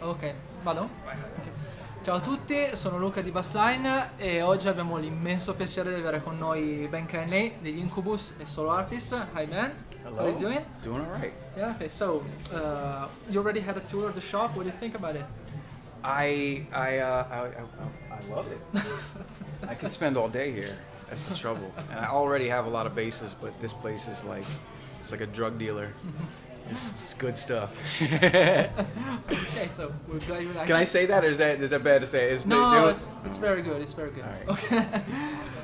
Ok, vado? Ok. Ciao a tutti, sono Luca di Bassline e oggi abbiamo l'immenso piacere di avere con noi Ben Kenney degli Incubus e solo artist. Hi Ben, Hello. how are you doing? Doing all right. Yeah, okay, so you already had a tour of the shop, what do you think about it? I love it. I could spend all day here. That's the trouble. And I already have a lot of bases, but this place is like it's like a drug dealer. It's good stuff. Okay, so we're glad you like Can it. I say that, or is that bad to say? No, it's very good, it's very good. All right. Okay.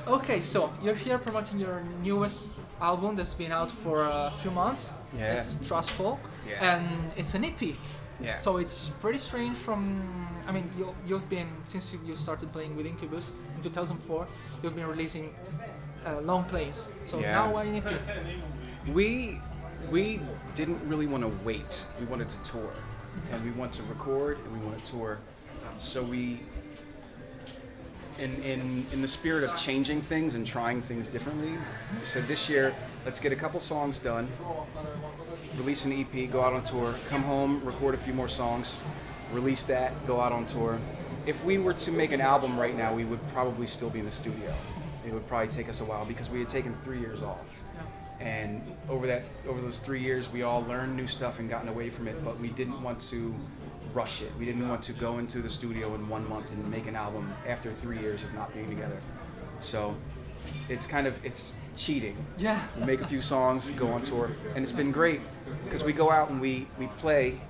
Okay, so you're here promoting your newest album that's been out for a few months. Yeah. It's Trustful. Yeah. And it's an EP. Yeah. So it's pretty strange I mean, you've been, since you started playing with Incubus in 2004, you've been releasing long plays. So Yeah. now why an EP? We didn't really want to wait. We wanted to tour, and we want to record, and we want to tour. So we, in the spirit of changing things and trying things differently, we said this year, let's get a couple songs done, release an EP, go out on tour, come home, record a few more songs, release that, go out on tour. If we were to make an album right now, we would probably still be in the studio. It would probably take us a while because we had taken 3 years off. And over those 3 years, we all learned new stuff and gotten away from it, but we didn't want to rush it. We didn't want to go into the studio in 1 month and make an album after 3 years of not being together. So it's cheating. Yeah. We make a few songs, go on tour, and it's been great because we go out and we play,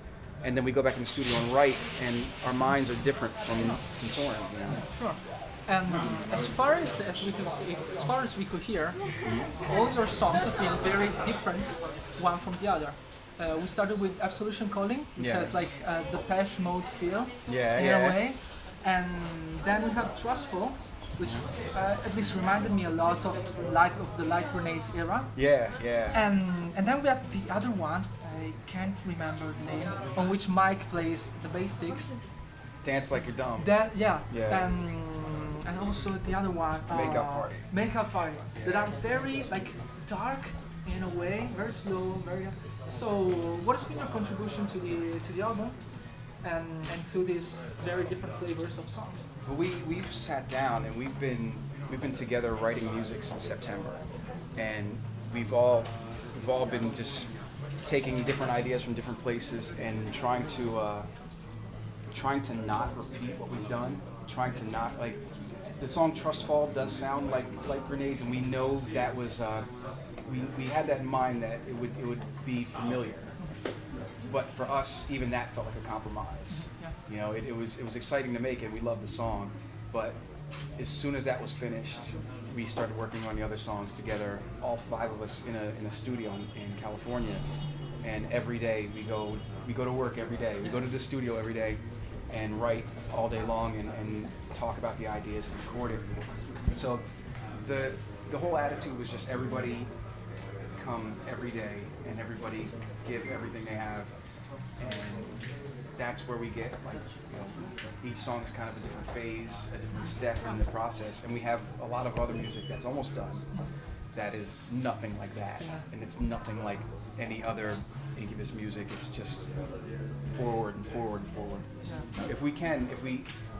and then we go back in the studio and write, and our minds are different from touring. You know? Sure. And as far as we could hear, all your songs have been very different one from the other. We started with Absolution Calling, which Yeah. has like a Depeche Mode feel Yeah, in yeah. a way, and then we have Trustful, which at least reminded me a lot of the Light Grenades era. Yeah, yeah. And then we have the other one, I can't remember the name, on which Mike plays the bass sticks. Dance Like You're Dumb. That Yeah. and also the other one, Makeup Party. Makeup Party. Yeah. That are very like dark in a way, very slow, very. So, what has been your contribution to the album, and to these very different flavors of songs? Well, we've sat down and we've been together writing music since September, and we've all been just taking different ideas from different places and trying to not repeat what we've done, trying to not like the song Trustful does sound like Grenades, and we know that was we had that in mind that it would be familiar, but for us even that felt like a compromise. Yeah. You know, it was exciting to make it. We loved the song, but as soon as that was finished, we started working on the other songs together, all 5 of us in a studio in California, and every day we go to work every day. We go to the studio every day and write all day long and talk about the ideas and record it. So the whole attitude was just everybody come every day and everybody give everything they have, and that's where we get like, you know, each song is kind of a different phase, a different step in the process, and we have a lot of other music that's almost done that is nothing like that, and it's nothing like any other Incubus music. It's just forward and forward and forward.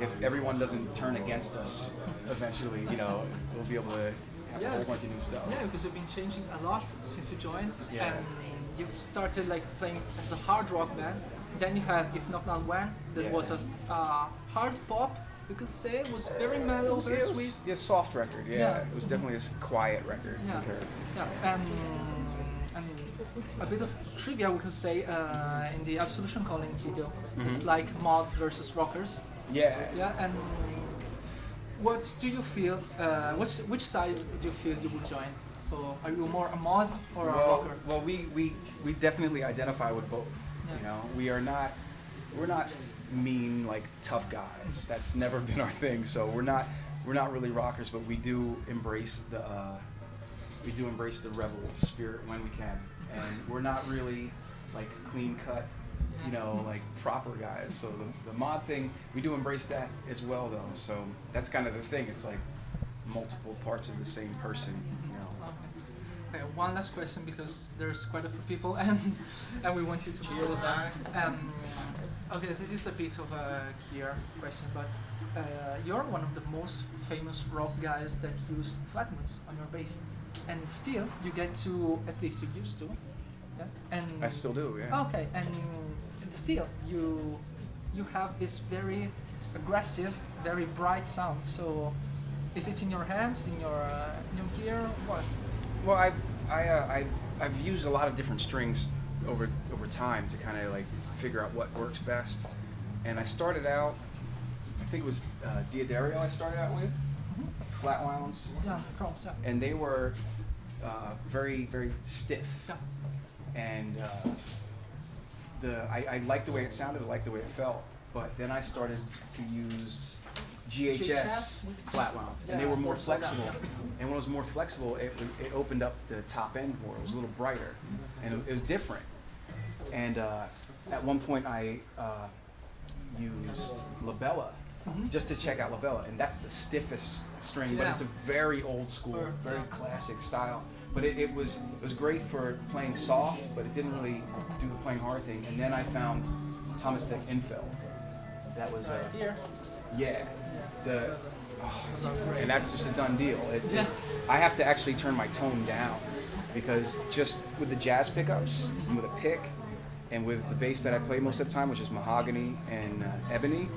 If everyone doesn't turn against us, eventually, you know, we'll be able to have a whole bunch of new stuff. Yeah, because you've been changing a lot since you joined, Yeah. and you've started like playing as a hard rock band. Then you had If Not Now When, that Yeah. was a hard pop. You could say it was very mellow, very sweet. Yeah, soft record. Yeah, Yeah. It was definitely a quiet record. Yeah, compared. yeah, and a bit of trivia we could say in the Absolution Calling video. It's like mods versus rockers. Yeah. Yeah, and what do you feel? Which side do you feel you would join? So, are you more a mod or a rocker? Well, we definitely identify with both. Yeah. You know, we're not mean like tough guys. That's never been our thing. So we're not really rockers, but we do embrace the rebel spirit when we can, and we're not really like clean cut, you know, like proper guys. So the mod thing, we do embrace that as well, though. So that's kind of the thing. It's like multiple parts of the same person, you know. Okay, one last question because there's quite a few people and we want you to propose that. Okay, this is a bit of a clear question, but you're one of the most famous rock guys that use flatmans on your bass, and still you get to, at least you used to, yeah. And I still do, yeah. okay, and still you have this very aggressive, very bright sound. So, is it in your hands, in your gear, what? Well, I've used a lot of different strings over time to kind of like figure out what works best. And I started out, I think it was Diodario I started out with, flat wounds. Yeah, drums, yeah. And they were very, very stiff. Yeah. And I liked the way it sounded, I liked the way it felt. But then I started to use GHS flat wounds, and they were more flexible. And when it was more flexible, it opened up the top end more. It was a little brighter, and it was different. And at one point, I used labella just to check out labella, and that's the stiffest string, but it's a very old school, very classic style. But it was great for playing soft, but it didn't really do the playing hard thing. And then I found Thomas Dick Infeld. That was here. Yeah. And that's just a done deal. I have to actually turn my tone down because just with the jazz pickups and with a pick and with the bass that I play most of the time, which is mahogany and ebony,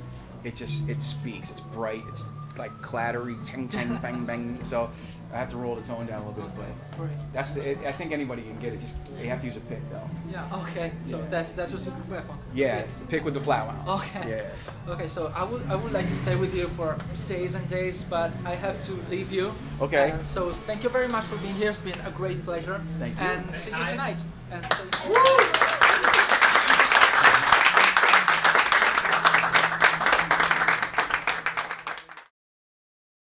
it speaks. It's bright. It's like clattery, ching, ching, bang, bang. So I have to roll the tone down a little bit, but that's I think anybody can get it. Just you have to use a pick though. Yeah. Okay. So that's your secret weapon. Yeah, the pick with the flat wounds. Okay. Yeah. Okay. So I would like to stay with you for days and days, but I have to leave you. Okay. So thank you very much for being here. It's been a great pleasure. Thank you. And see you tonight. And so.